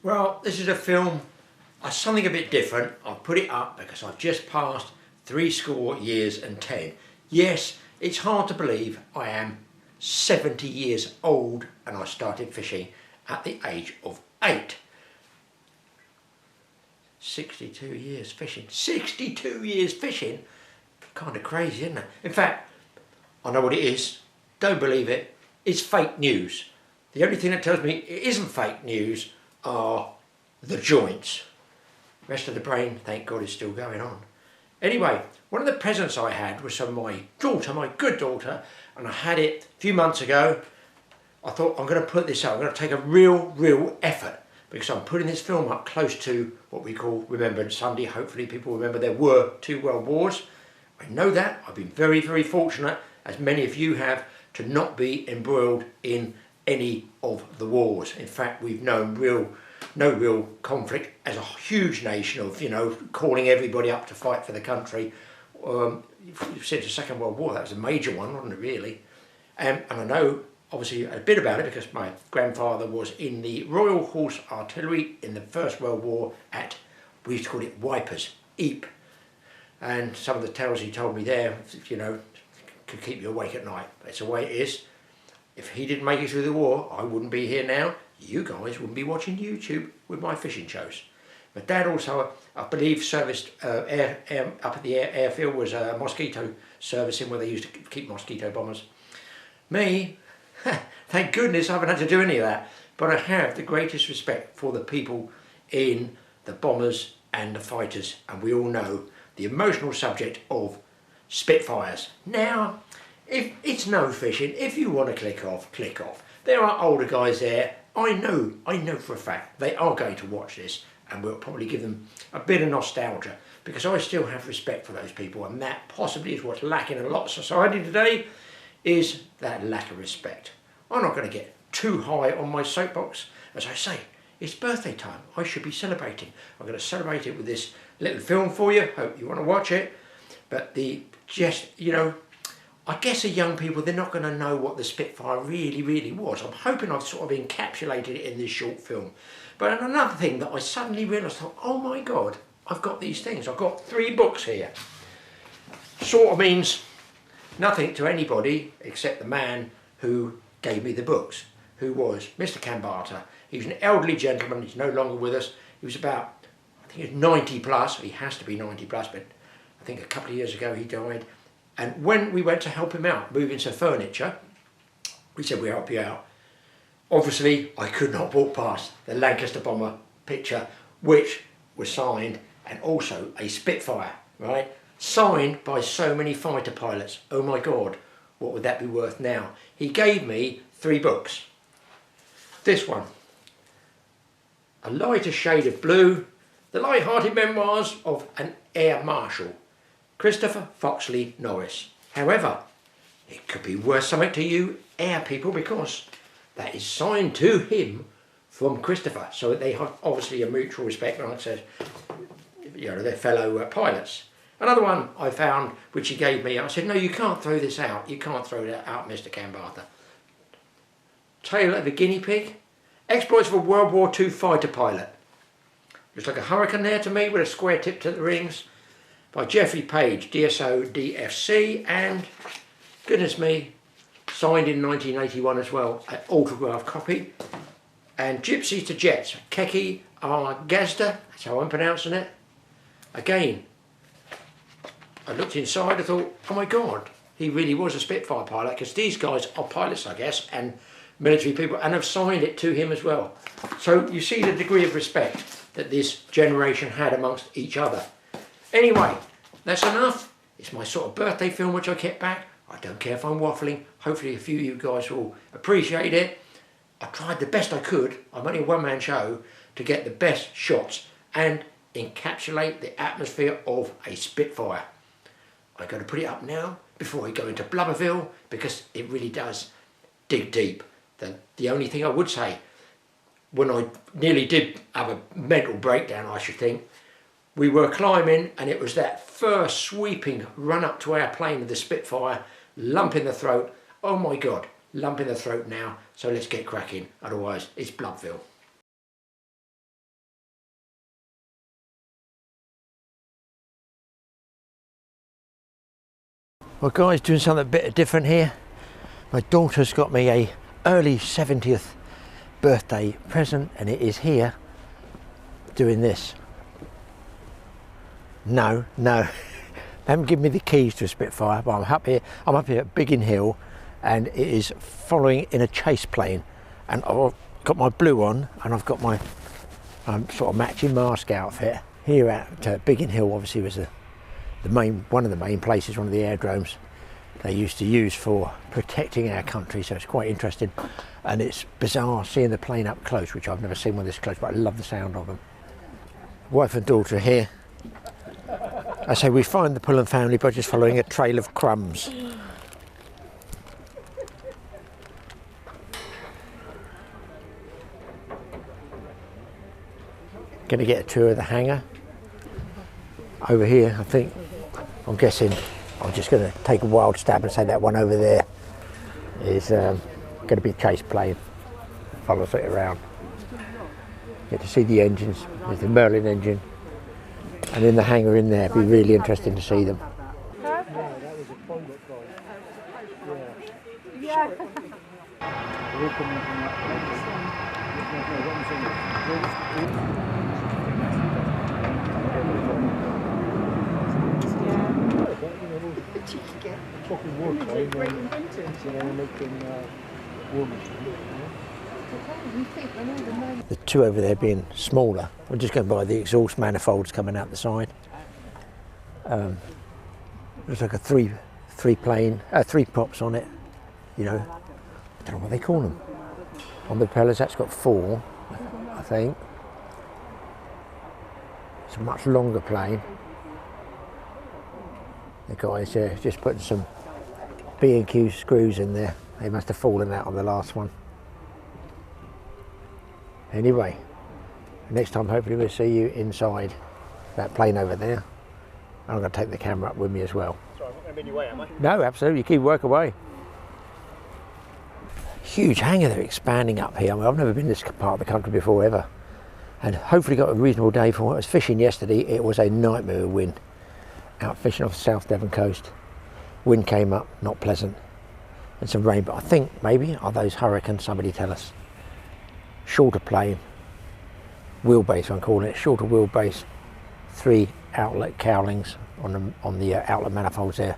Well, this is a film, something a bit different. I've put it up because I've just passed 70 years and 10. Yes, it's hard to believe I am 70 years old and I started fishing at the age of 8. 62 years fishing. 62 years fishing? Kind of crazy, isn't it? In fact, I know what it is. Don't believe it. It's fake news. The only thing that tells me it isn't fake news are the joints. The rest of the brain, thank God, is still going on. Anyway, one of the presents I had was from my daughter, my good daughter, and I had it a few months ago. I thought, I'm going to put this up. I'm going to take a real effort because I'm putting this film up close to what we call Remembrance Sunday. Hopefully people remember there were 2 world wars. I know that. I've been very fortunate, as many of you have, to not be embroiled in any of the wars. In fact, we've known no real conflict as a huge nation of, calling everybody up to fight for the country. Since the Second World War, that was a major one, wasn't it, really? And I know, obviously, a bit about it because my grandfather was in the Royal Horse Artillery in the First World War at, we used to call it Wipers, Ypres. And some of the tales he told me there, could keep you awake at night. That's the way it is. If he didn't make it through the war, I wouldn't be here now. You guys wouldn't be watching YouTube with my fishing shows. My dad also, I believe, serviced up at the airfield, was mosquito servicing where they used to keep mosquito bombers. Me, thank goodness I haven't had to do any of that. But I have the greatest respect for the people in the bombers and the fighters. And we all know the emotional subject of Spitfires. Now, if it's no fishing, if you want to click off, click off. There are older guys there. I know for a fact they are going to watch this and we'll probably give them a bit of nostalgia because I still have respect for those people, and that possibly is what's lacking in a lot of society today, is that lack of respect. I'm not going to get too high on my soapbox. As I say, it's birthday time. I should be celebrating. I'm going to celebrate it with this little film for you. Hope you want to watch it. But I guess the young people, they're not going to know what the Spitfire really was. I'm hoping I've sort of encapsulated it in this short film. But another thing that I suddenly realised, oh my God, I've got these things. I've got 3 books here. Sort of means nothing to anybody except the man who gave me the books, who was Mr. Cambata. He was an elderly gentleman. He's no longer with us. He was about, I think he was 90 plus. He has to be 90 plus, but I think a couple of years ago he died. And when we went to help him out, moving some furniture, we said, we'll help you out. Obviously, I could not walk past the Lancaster bomber picture, which was signed, and also a Spitfire, right? Signed by so many fighter pilots. Oh my God, what would that be worth now? He gave me 3 books. This one, A Lighter Shade of Blue, The Light-Hearted Memoirs of an Air Marshal, Christopher Foxley Norris. However, it could be worth something to you air people because that is signed to him from Christopher. So they have obviously a mutual respect, like I said, they're fellow pilots. Another one I found, which he gave me, I said, no, you can't throw this out. You can't throw that out, Mr. Cambata. Tale of a Guinea Pig. Exploits of a World War II fighter pilot. Looks like a hurricane there to me with a square tip to the rings. By Geoffrey Page, DSO DFC, and goodness me, signed in 1981 as well, an autograph copy. And Gypsies to Jets, Keki Gazda, that's how I'm pronouncing it. Again, I looked inside, I thought, oh my God, he really was a Spitfire pilot, because these guys are pilots, I guess, and military people, and have signed it to him as well. So you see the degree of respect that this generation had amongst each other. Anyway, that's enough. It's my sort of birthday film which I kept back. I don't care if I'm waffling. Hopefully a few of you guys will appreciate it. I tried the best I could. I'm only a one-man show to get the best shots and encapsulate the atmosphere of a Spitfire. I'm going to put it up now before I go into Blubberville because it really does dig deep. The only thing I would say, when I nearly did have a mental breakdown, I should think, we were climbing and it was that first sweeping run up to our plane with the Spitfire, lump in the throat. Oh my God, lump in the throat now. So let's get cracking, otherwise it's Blubville. Well guys, doing something a bit different here. My daughter's got me a early 70th birthday present, and it is here doing this. No, they haven't given me the keys to a Spitfire, but I'm up here at Biggin Hill, and it is following in a chase plane, and I've got my blue on, and I've got my sort of matching mask outfit. Here at Biggin Hill obviously was one of the main places, one of the aerodromes they used to use for protecting our country, so it's quite interesting, and it's bizarre seeing the plane up close, which I've never seen one this close, but I love the sound of them. Wife and daughter here. I say we find the Pullen family by just following a trail of crumbs. Going to get a tour of the hangar. Over here, I'm guessing, I'm just going to take a wild stab and say that one over there is going to be a chase plane. Follows it around. Get to see the engines. There's the Merlin engine. And in the hangar in there, it'd be really interesting to see them. The two over there being smaller, we're just going by the exhaust manifolds coming out the side. There's like a three props on it, you know. I don't know what they call them. On the propellers, that's got 4, I think. It's a much longer plane. The guys just putting some B&Q screws in there. They must have fallen out on the last one. Anyway, next time hopefully we'll see you inside that plane over there. I'm going to take the camera up with me as well. Sorry, I'm not going to be in your way, am I? No, absolutely, keep work away. Huge hangar they're expanding up here. I mean, I've never been this part of the country before ever. And hopefully got a reasonable day for it. I was fishing yesterday, it was a nightmare of wind. Out fishing off the South Devon coast. Wind came up, not pleasant. And some rain, but I think maybe, are those hurricanes, somebody tell us. Shorter plane, wheelbase I'm calling it, shorter wheelbase, 3 outlet cowlings on the outlet manifolds there.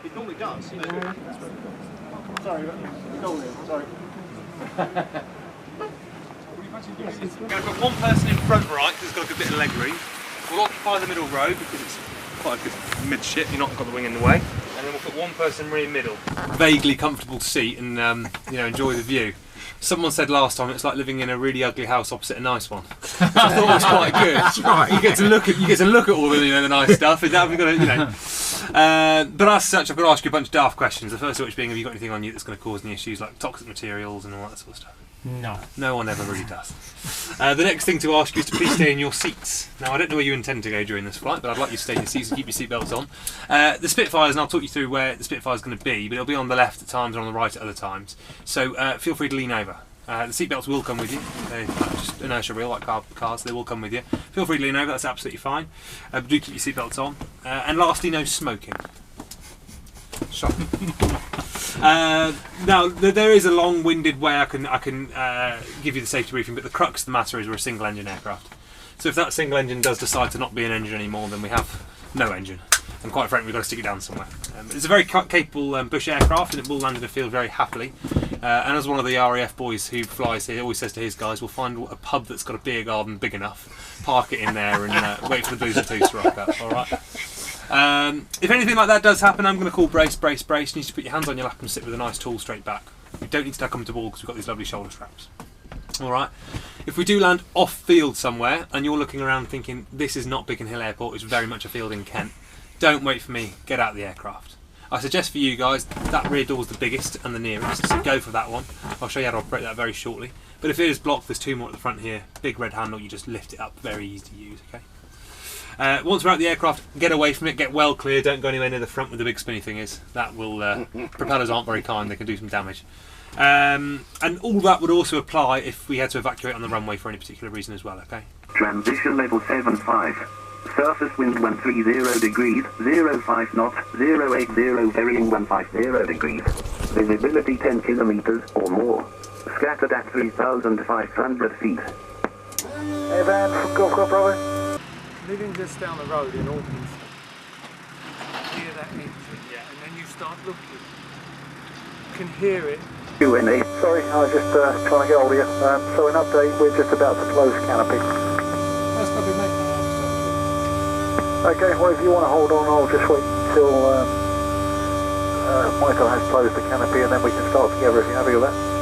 It normally does. Sorry. We're going to put one person in front right because it's got a good bit of leg room. We'll occupy the middle row because it's quite a good midship, you're not got the wing in the way. And then we'll put one person really middle. Vaguely comfortable seat and enjoy the view. Someone said last time it's like living in a really ugly house opposite a nice one. Which I thought it was quite good. That's right. You get to look at all the nice stuff. Is that we've got to, but as such, I've got to ask you a bunch of daft questions. The first of which being, have you got anything on you that's going to cause any issues like toxic materials and all that sort of stuff? No. No one ever really does. The next thing to ask you is to please stay in your seats. Now, I don't know where you intend to go during this flight, but I'd like you to stay in your seats and keep your seatbelts on. The Spitfires, and I'll talk you through where the Spitfire is going to be, but it'll be on the left at times and on the right at other times. So feel free to lean over. The seatbelts will come with you. They're just inertia real, like cars, they will come with you. Feel free to lean over, that's absolutely fine. But do keep your seatbelts on. And lastly, no smoking. Shocking. Now, there is a long-winded way I can give you the safety briefing, but the crux of the matter is we're a single-engine aircraft. So if that single engine does decide to not be an engine anymore, then we have no engine. And quite frankly, we've got to stick it down somewhere. It's a very capable bush aircraft, and it will land in the field very happily. And as one of the RAF boys who flies here always says to his guys, we'll find a pub that's got a beer garden big enough, park it in there, and wait for the booze and twos to rock up. All right. If anything like that does happen, I'm going to call brace, brace, brace. You need to put your hands on your lap and sit with a nice tall straight back. You don't need to tuck them to ball because we've got these lovely shoulder straps. Alright, if we do land off field somewhere and you're looking around thinking this is not Biggin Hill Airport, it's very much a field in Kent, don't wait for me, get out of the aircraft. I suggest for you guys, that rear door is the biggest and the nearest, so go for that one. I'll show you how to operate that very shortly. But if it is blocked, there's two more at the front here, big red handle, you just lift it up, very easy to use, okay? Once we're out the aircraft, get away from it, get well clear, don't go anywhere near the front where the big spinny thing is. That will, propellers aren't very kind, they can do some damage. And all that would also apply if we had to evacuate on the runway for any particular reason as well, okay? Transition level 75. Surface wind 130 degrees, 05 knots, 080 varying 150 degrees. Visibility 10 kilometers or more. Scattered at 3,500 feet. Hey Van, go brother. Living just down the road in Orkins. Hear that engine, and then you start looking. You can hear it. Q&A. Sorry, I was just trying to get hold of you. So an update, we're just about to close canopy. That's probably mate. Okay, well if you want to hold on, I'll just wait until Michael has closed the canopy and then we can start together if you're happy with that.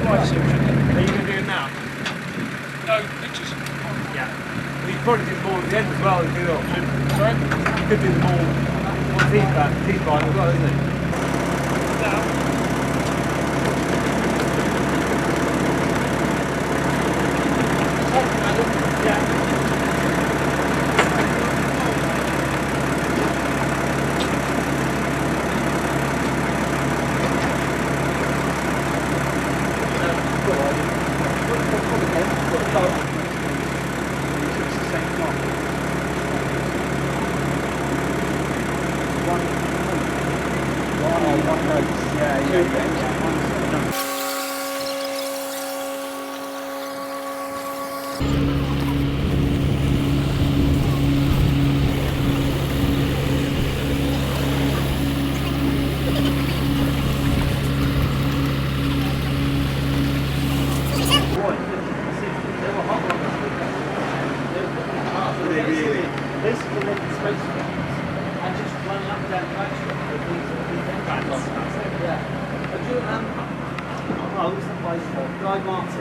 Are you going to do it now? No, pictures. Yeah. Well, you probably do the ball at the end as well, if you will. Sorry? You could do the ball on T-bar as well, isn't it? Yeah.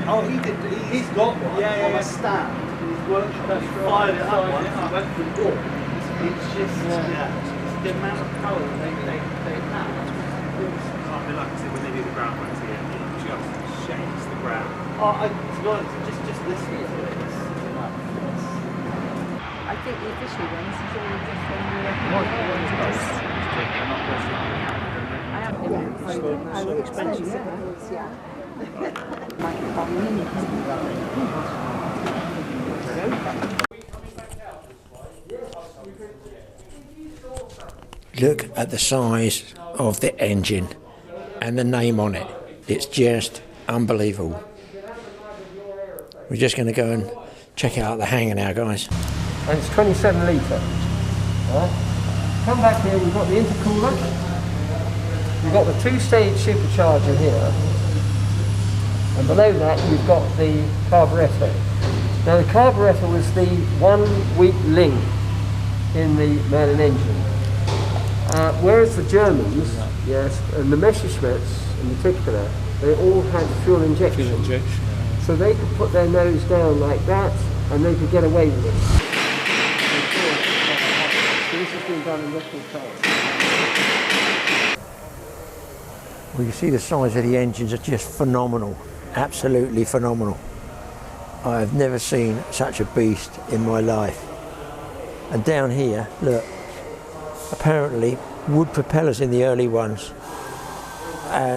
Oh, he did. He's got one on a stand in his workshop. He fired it up once and went through the door. It's just, it's the amount of power that they have. Like I said, when they do the ground works here, it just shakes the ground. Oh, to be honest, just listening to it, I think the official ones is all just on the I have been I will expensive ones, yeah. Look at the size of the engine and the name on it. It's just unbelievable. We're just going to go and check out the hangar now, guys. And it's 27 litre. Come back here, we've got the intercooler, we've got the two-stage supercharger here, and below that you've got the carburettor. Now the carburettor was the 1 weak link in the Merlin engine. Whereas the Germans, yes, and the Messerschmitts in particular, they all had fuel injection. So they could put their nose down like that and they could get away with it. So this has been done in record time. Well, you see the size of the engines are just phenomenal, absolutely phenomenal. I have never seen such a beast in my life. And down here, look, apparently wood propellers in the early ones,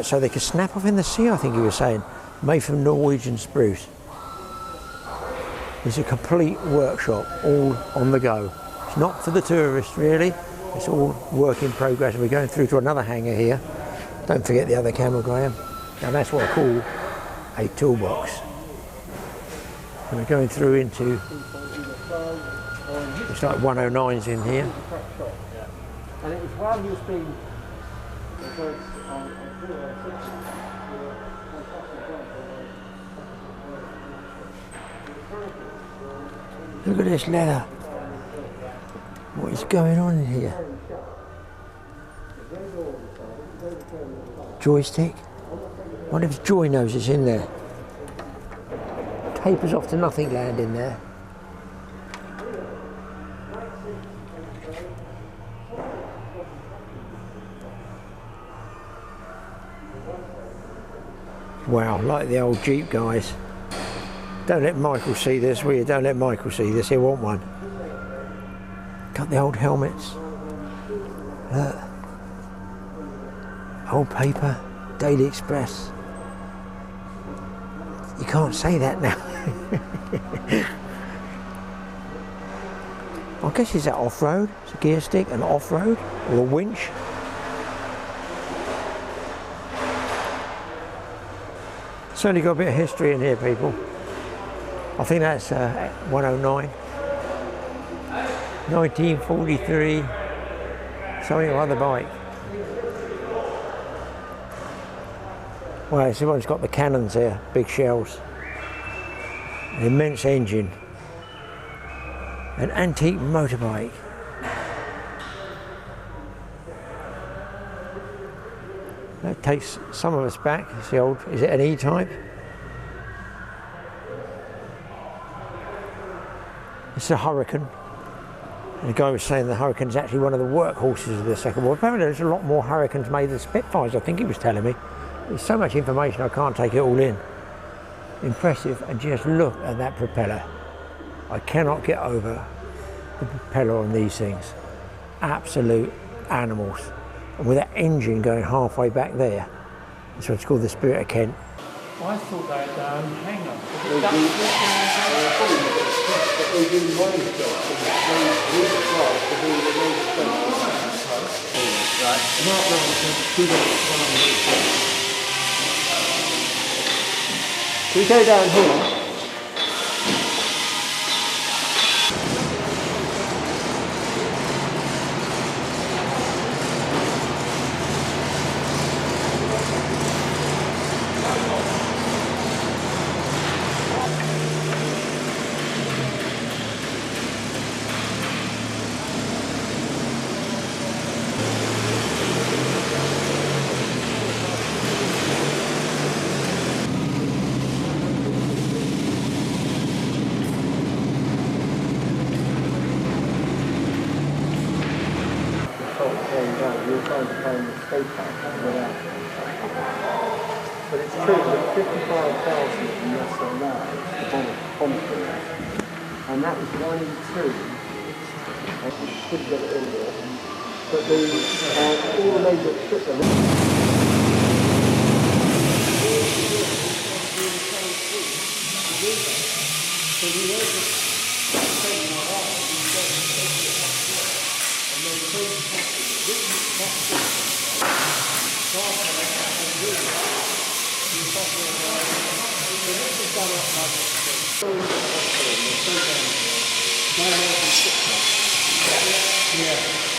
so they could snap off in the sea, I think he was saying, made from Norwegian spruce. It's a complete workshop, all on the go. It's not for the tourists really, it's all work in progress. We're going through to another hangar here. Don't forget the other camera, Graeme. Now that's what I call a toolbox. And we're going through into, it's like 109s in here. And it was while he was being look at this leather. What is going on in here? Joystick? I wonder if Joy knows it's in there. Tapers off to nothing land in there. Wow, like the old Jeep guys. Don't let Michael see this, will you? Don't let Michael see this, he'll want one. Got the old helmets. Look. Old paper, Daily Express. You can't say that now. I guess it's that off-road. It's a gear stick, an off-road, or a winch. Certainly got a bit of history in here, people. I think that's 109. 1943. Something or other bike. Well, this one's got the cannons here, big shells. An immense engine. An antique motorbike. That takes some of us back. It's the old, is it an E-type? It's a Hurricane. And the guy was saying the Hurricane's actually one of the workhorses of the Second War. Apparently there's a lot more Hurricanes made than Spitfires, I think he was telling me. There's so much information I can't take it all in. Impressive, and just look at that propeller. I cannot get over the propeller on these things. Absolute animals. And with that engine going halfway back there, that's what it's called, the Spirit of Kent. I thought they had their own hangar. We go down here. You'll find the phone with Spitfire without. But it's true that 55,000 and less than that is the concrete. And that was 1 in 2. I couldn't get it in there. But all the major ships Yeah.